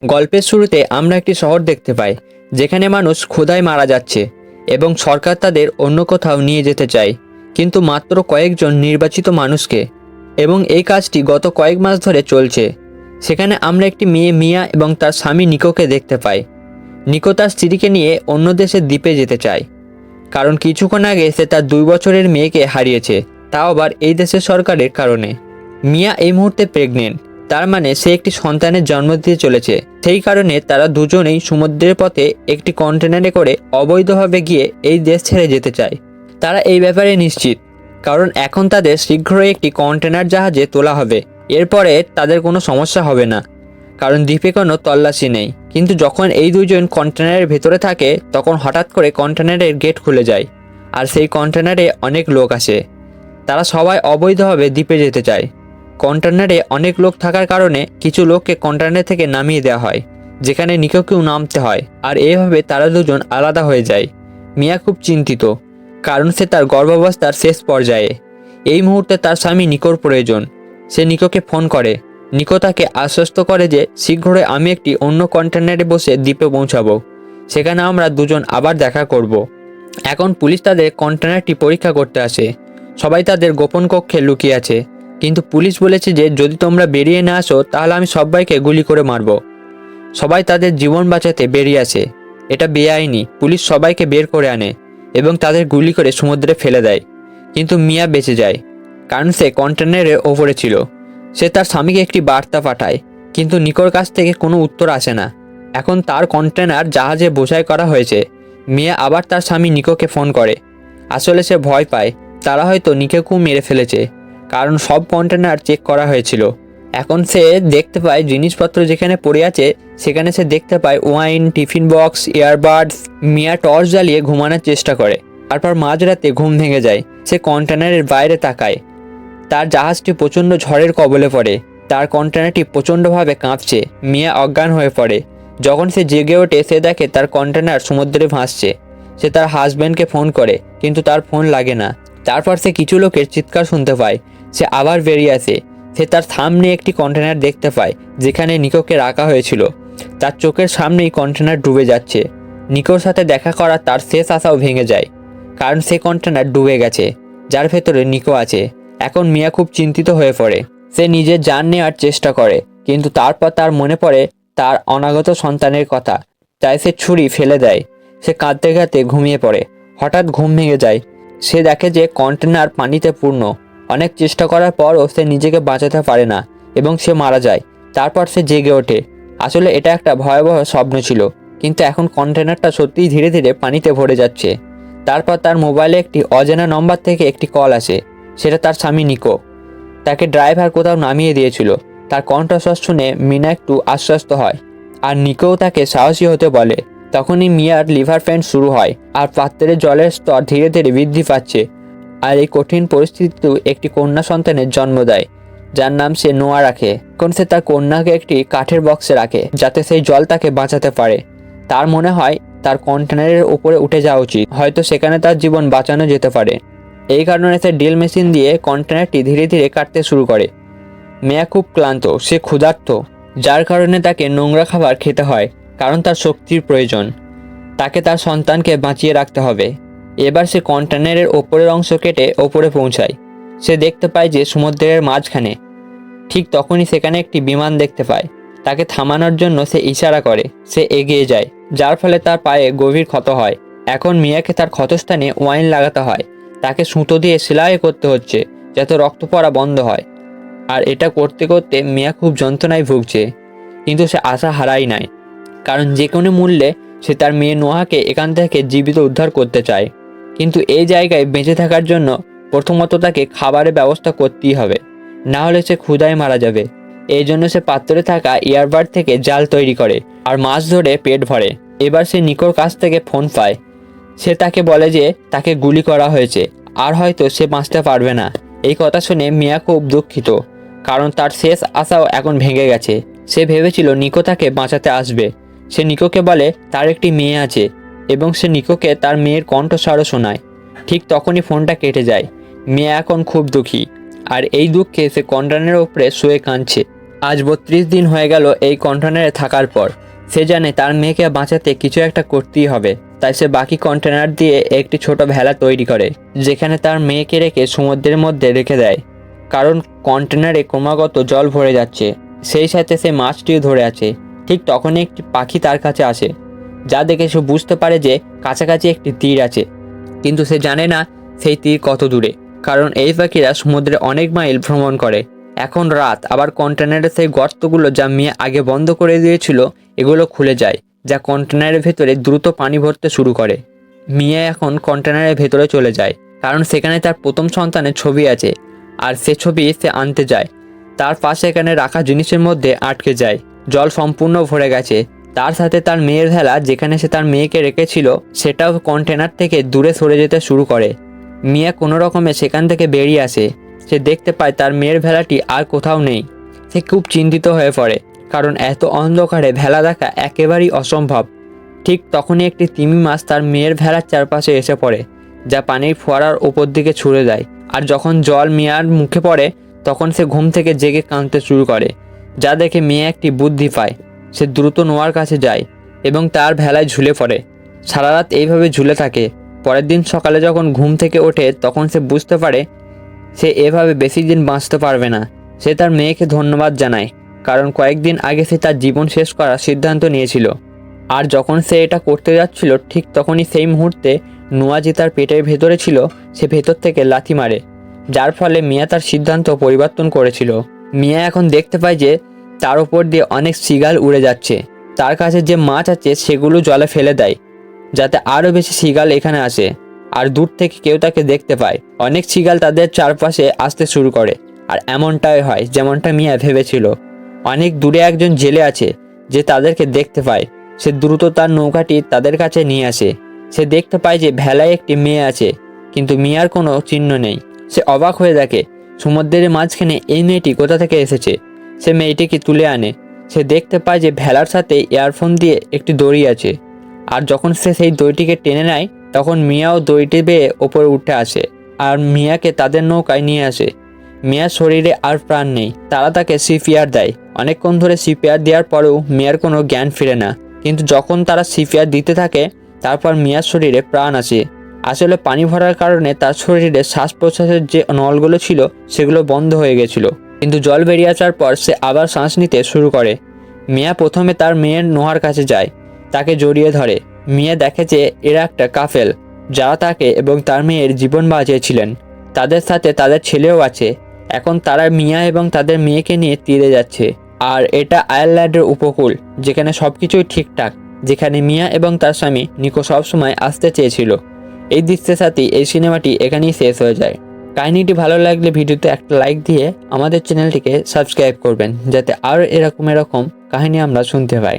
গল্পের শুরুতে আমরা একটি শহর দেখতে পাই যেখানে মানুষ ক্ষুধায় মারা যাচ্ছে এবং সরকার তাদের অন্য কোথাও নিয়ে যেতে চায়, কিন্তু মাত্র কয়েকজন নির্বাচিত মানুষকে। এবং এই কাজটি গত কয়েক মাস ধরে চলছে। সেখানে আমরা একটি মেয়ে মিয়া এবং তার স্বামী নিকোকে দেখতে পাই। নিকো তার স্ত্রীকে নিয়ে অন্য দেশের দ্বীপে যেতে চায়, কারণ কিছুক্ষণ আগে সে তার 2 বছরের মেয়েকে হারিয়েছে, তাও আবার এই দেশের সরকারের কারণে। মিয়া এই মুহূর্তে প্রেগনেন্ট, তার মানে সে একটি সন্তানের জন্ম দিতে চলেছে। সেই কারণে তারা দুজনেই সমুদ্রের পথে একটি কন্টেনারে করে অবৈধভাবে গিয়ে এই দেশ ছেড়ে যেতে চায়। তারা এই ব্যাপারে নিশ্চিত, কারণ এখন তাদের শীঘ্রই একটি কন্টেনার জাহাজে তোলা হবে। এরপরে তাদের কোনো সমস্যা হবে না, কারণ দ্বীপে কোনো তল্লাশি নেই। কিন্তু যখন এই দুজন কন্টেনারের ভেতরে থাকে তখন হঠাৎ করে কন্টেনারের গেট খুলে যায়, আর সেই কন্টেনারে অনেক লোক আসে। তারা সবাই অবৈধভাবে দ্বীপে যেতে চায়। কন্টেনারে অনেক লোক থাকার কারণে কিছু লোককে কন্টেনার থেকে নামিয়ে দেওয়া হয়, যেখানে নিকোকেও নামতে হয়। আর এভাবে তারা দুজন আলাদা হয়ে যায়। মিয়া খুব চিন্তিত, কারণ সে তার গর্ভাবস্থার শেষ পর্যায়ে। এই মুহূর্তে তার স্বামী নিকোর প্রয়োজন। সে নিকোকে ফোন করে। নিকো তাকে আশ্বস্ত করে যে শীঘ্রই আমি একটি অন্য কন্টেনারে বসে দ্বীপে পৌঁছাবো, সেখানে আমরা দুজন আবার দেখা করব। এখন পুলিশ তাদের কন্টেনারটি পরীক্ষা করতে আসে। সবাই তাদের গোপন কক্ষে লুকিয়ে আছে, কিন্তু পুলিশ বলেছে যে যদি তোমরা বেরিয়ে না আসো তাহলে আমি সবাইকে গুলি করে মারব। সবাই তাদের জীবন বাঁচাতে বেরিয়ে আসে। এটা বেআইনি। পুলিশ সবাইকে বের করে আনে এবং তাদের গুলি করে সমুদ্রে ফেলে দেয়। কিন্তু মিয়া বেঁচে যায়, কারণ সে কন্টেনারের ওপরে ছিল। সে তার স্বামীকে একটি বার্তা পাঠায়, কিন্তু নিকোর কাছ থেকে কোনো উত্তর আসে না। এখন তার কন্টেনার জাহাজে বোঝাই করা হয়েছে। মিয়া আবার তার স্বামী নিকোকে ফোন করে। আসলে সে ভয় পায় তারা হয়তো নিকোকেও মেরে ফেলেছে, কারণ সব কন্টেনার চেক করা হয়েছিল। এখন সে দেখতে পায় জিনিসপত্র যেখানে পড়ে আছে সেখানে সে দেখতে পায় ওয়াইন, টিফিন বক্স, ইয়ারবাডস। মিয়া টর্চ জ্বালিয়ে ঘুমানোর চেষ্টা করে। তারপর মাঝরাতে ঘুম ভেঙে যায়। সে কন্টেনারের বাইরে তাকায়। তার জাহাজটি প্রচণ্ড ঝড়ের কবলে পড়ে। তার কন্টেনারটি প্রচণ্ডভাবে কাঁপছে। মিয়া অজ্ঞান হয়ে পড়ে। যখন সে জেগে ওঠে সে দেখে তার কন্টেনার সমুদ্রে ভাসছে। সে তার হাজব্যান্ডকে ফোন করে, কিন্তু তার ফোন লাগে না। তারপর সে কিছু লোকের চিৎকার শুনতে পায়। সে আবার বেরিয়ে আসে। সে তার সামনে একটি কন্টেনার দেখতে পায় যেখানে নিকোকে রাখা হয়েছিল। তার চোখের সামনেই কন্টেনার ডুবে যাচ্ছে। নিকোর সাথে দেখা করা তার শেষ আশাও ভেঙে যায়, কারণ সে কন্টেনার ডুবে গেছে যার ভেতরে নিকো আছে। এখন মিয়া খুব চিন্তিত হয়ে পড়ে। সে নিজের জান নেওয়ার চেষ্টা করে, কিন্তু তারপর তার মনে পড়ে তার অনাগত সন্তানের কথা। তাই সে ছুরি ফেলে দেয়। সে কাঁদতে কাঁদতে ঘুমিয়ে পড়ে। হঠাৎ ঘুম ভেঙে যায়। সে দেখে যে কন্টেনার পানিতে পূর্ণ। অনেক চেষ্টা করার পরও সে নিজেকে বাঁচাতে পারে না এবং সে মারা যায়। তারপর সে জেগে ওঠে। আসলে এটা একটা ভয়াবহ স্বপ্ন ছিল, কিন্তু এখন কন্টেনারটা সত্যিই ধীরে ধীরে পানিতে ভরে যাচ্ছে। তারপর তার মোবাইলে একটি অজানা নম্বর থেকে একটি কল আসে। সেটা তার স্বামী নিকো। তাকে ড্রাইভার কোথাও নামিয়ে দিয়েছিল। তার কণ্ঠস্বর শুনে মিনা একটু আশ্বস্ত হয়, আর নিকোও তাকে সাহসী হতে বলে। তখনই মিয়ার লিভার পেইন শুরু হয়, আর পাত্রের জলের স্তর ধীরে ধীরে বৃদ্ধি পাচ্ছে। আর এই কঠিন পরিস্থিতিতেও একটি কন্যা সন্তানের জন্ম দেয়, যার নাম সে নোয়া রাখে। এখন সে তার কন্যাকে একটি কাঠের বক্সে রাখে, যাতে সেই জল তাকে বাঁচাতে পারে। তার মনে হয় তার কন্টেনারের উপরে উঠে যাওয়া উচিত, হয়তো সেখানে তার জীবন বাঁচানো যেতে পারে। এই কারণে সে ড্রিল মেশিন দিয়ে কন্টেনারটি ধীরে ধীরে কাটতে শুরু করে। মেয়া খুব ক্লান্ত, সে ক্ষুধার্ত, যার কারণে তাকে নোংরা খাবার খেতে হয়, কারণ তার শক্তির প্রয়োজন। তাকে তার সন্তানকে বাঁচিয়ে রাখতে হবে। এবার সে কন্টেনারের ওপরের অংশ কেটে ওপরে পৌঁছায়। সে দেখতে পায় যে সমুদ্রের মাঝখানে। ঠিক তখনই সেখানে একটি বিমান দেখতে পায়। তাকে থামানোর জন্য সে ইশারা করে। সে এগিয়ে যায়, যার ফলে তার পায়ে গভীর ক্ষত হয়। এখন মিয়াকে তার ক্ষতস্থানে ওয়াইন লাগাতে হয়। তাকে সুতো দিয়ে সেলাই করতে হচ্ছে যাতে রক্ত পড়া বন্ধ হয়। আর এটা করতে করতে মিয়া খুব যন্ত্রণায় ভুগছে, কিন্তু সে আশা হারায় নাই, কারণ যে কোনো মূল্যে সে তার মেয়ে নোহাকে এখান থেকে জীবিত উদ্ধার করতে চায়। কিন্তু এই জায়গায় বেঁচে থাকার জন্য প্রথমত তাকে খাবারের ব্যবস্থা করতেই হবে, না হলে সে ক্ষুধায় মারা যাবে। এই জন্য সে পাত্রে থাকা ইয়ারবাড থেকে জাল তৈরি করে আর মাছ ধরে পেট ভরে। এবার সে নিকোর কাছ থেকে ফোন পায়। সে তাকে বলে যে তাকে গুলি করা হয়েছে আর হয়তো সে বাঁচতে পারবে না। এই কথা শুনে মিয়া খুব দুঃখিত, কারণ তার শেষ আশাও এখন ভেঙে গেছে। সে ভেবেছিল নিকো তাকে বাঁচাতে আসবে। সে নিকোকে বলে তার একটি মেয়ে আছে এবং সে নিকোকে তার মেয়ের কণ্ঠস্বরও শোনায়। ঠিক তখনই ফোনটা কেটে যায়। মিয়া এখন খুব দুঃখী, আর এই দুঃখে সে কন্টেনারের ওপরে শুয়ে কাঁদছে। আজ 32 দিন হয়ে গেল এই কন্টেনারে থাকার পর। সে জানে তার মেয়েকে বাঁচাতে কিছু একটা করতেই হবে, তাই সে বাকি কন্টেনার দিয়ে একটি ছোট ভেলা তৈরি করে, যেখানে তার মেয়েকে রেখে সমুদ্রের মধ্যে রেখে দেয়। কারণ কন্টেনারে ক্রমাগত জল ভরে যাচ্ছে, সেই সাথে সে মাছটিও ধরে আছে। ঠিক তখনই একটি পাখি তার কাছে আসে, যা দেখে সে বুঝতে পারে যে কাছাকাছি একটি তীর আছে, কিন্তু সে জানে না সেই তীর কত দূরে, কারণ এই পাখিরা সমুদ্রে অনেক মাইল ভ্রমণ করে। এখন রাত, আবার কন্টেনারের সেই গর্তগুলো যা মিয়া আগে বন্ধ করে দিয়েছিল এগুলো খুলে যায়, যা কন্টেনারের ভেতরে দ্রুত পানি ভরতে শুরু করে। মিয়া এখন কন্টেনারের ভেতরে চলে যায়, কারণ সেখানে তার প্রথম সন্তানের ছবি আছে, আর সে ছবি সে আনতে যায়। তার পাশে এখানে রাখা জিনিসের মধ্যে আটকে যায়, জল সম্পূর্ণ ভরে গেছে। তার সাথে তার মেয়ের ভেলা, যেখানে সে তার মেয়েকে রেখেছিল, সেটাও কন্টেনার থেকে দূরে সরে যেতে শুরু করে। মিয়া কোনো রকমে সেখান থেকে বেরিয়ে আসে। সে দেখতে পায় তার মেয়ের ভেলাটি আর কোথাও নেই। সে খুব চিন্তিত হয়ে পড়ে, কারণ এত অন্ধকারে ভেলা দেখা একেবারেই অসম্ভব। ঠিক তখনই একটি তিমি মাছ তার মেয়ের ভেলার চারপাশে এসে পড়ে, যা পানির ফোয়ারার ওপর দিকে ছুঁড়ে দেয়। আর যখন জল মিয়ার মুখে পড়ে, তখন সে ঘুম থেকে জেগে কাঁদতে শুরু করে, যা দেখে মেয়ে একটি বুদ্ধি পায়। সে দ্রুত নোয়ার কাছে যায় এবং তার ভেলায় ঝুলে পড়ে। সারা রাত এইভাবে ঝুলে থাকে। পরের দিন সকালে যখন ঘুম থেকে ওঠে, তখন সে বুঝতে পারে সে এভাবে বেশি দিন বাঁচতে পারবে না। সে তার মেয়েকে ধন্যবাদ জানায়, কারণ কয়েকদিন আগে সে তার জীবন শেষ করার সিদ্ধান্ত নিয়েছিল। আর যখন সে এটা করতে যাচ্ছিল, ঠিক তখনই সেই মুহূর্তে নোয়া যে তার পেটের ভেতরে ছিল, সে ভেতর থেকে লাথি মারে, যার ফলে মিয়া তার সিদ্ধান্ত পরিবর্তন করেছিল। মিয়া এখন দেখতে পায় যে তার উপর দিয়ে অনেক সিগাল উড়ে যাচ্ছে। তার কাছে যে মাছ আছে সেগুলো জলে ফেলে দেয়, যাতে আরও বেশি সিগাল এখানে আসে। আর দূর থেকে কেউ তাকে দেখতে পায়। অনেক সিগাল তাদের চারপাশে আসতে শুরু করে, আর এমনটাই হয় যেমনটা মিয়া ভেবেছিল। অনেক দূরে একজন জেলে আছে যে তাদেরকে দেখতে পায়। সে দ্রুত তার নৌকাটি তাদের কাছে নিয়ে আসে। সে দেখতে পায় যে ভেলায় একটি মেয়ে আছে, কিন্তু মিয়ার কোনো চিহ্ন নেই। সে অবাক হয়ে দেখে সমুদ্রের মাঝখানে এই মেয়েটি কোথা থেকে এসেছে। সে মেয়েটিকে তুলে আনে। সে দেখতে পায় যে ভেলার সাথে ইয়ারফোন দিয়ে একটি দড়ি আছে, আর যখন সে সেই দড়িটিকে টেনে নেয়, তখন মিয়াও দড়িটি বেয়ে ওপরে উঠে আসে আর মিয়াকে তাদের নৌকায় নিয়ে আসে। মিয়ার শরীরে আর প্রাণ নেই। তারা তাকে সিপিআর দেয়। অনেকক্ষণ ধরে সিপিআর দেওয়ার পরেও মিয়ার কোনো জ্ঞান ফিরে না, কিন্তু যখন তারা সিপিআর দিতে থাকে, তারপর মিয়ার শরীরে প্রাণ আসে। আসলে পানি ভরার কারণে তার শরীরে শ্বাস প্রশ্বাসের যে নলগুলো ছিল সেগুলো বন্ধ হয়ে গেছিল, কিন্তু জল বেরিয়ে আসার পর সে আবার শ্বাস নিতে শুরু করে। মিয়া প্রথমে তার মেয়ের নোহার কাছে যায়, তাকে জড়িয়ে ধরে। মিয়া দেখে যে এরা একটা কাফেল, যারা তাকে এবং তার মেয়ের জীবন বাঁচিয়েছিলেন। তাদের সাথে তাদের ছেলেও আছে। এখন তারা মিয়া এবং তাদের মেয়েকে নিয়ে তীরে যাচ্ছে। আর এটা আয়ারল্যান্ডের উপকূল, যেখানে সবকিছুই ঠিকঠাক, যেখানে মিয়া এবং তার স্বামী নিকো সবসময় আসতে চেয়েছিল। এই দৃশ্যের সাথে এই সিনেমাটি এখানেই শেষ হয়ে যায়। কাহিনীটি ভালো লাগলে ভিডিওতে একটা লাইক দিয়ে আমাদের চ্যানেলটিকে সাবস্ক্রাইব করবেন, যাতে আরও এরকম কাহিনী আমরা শুনতে পাই।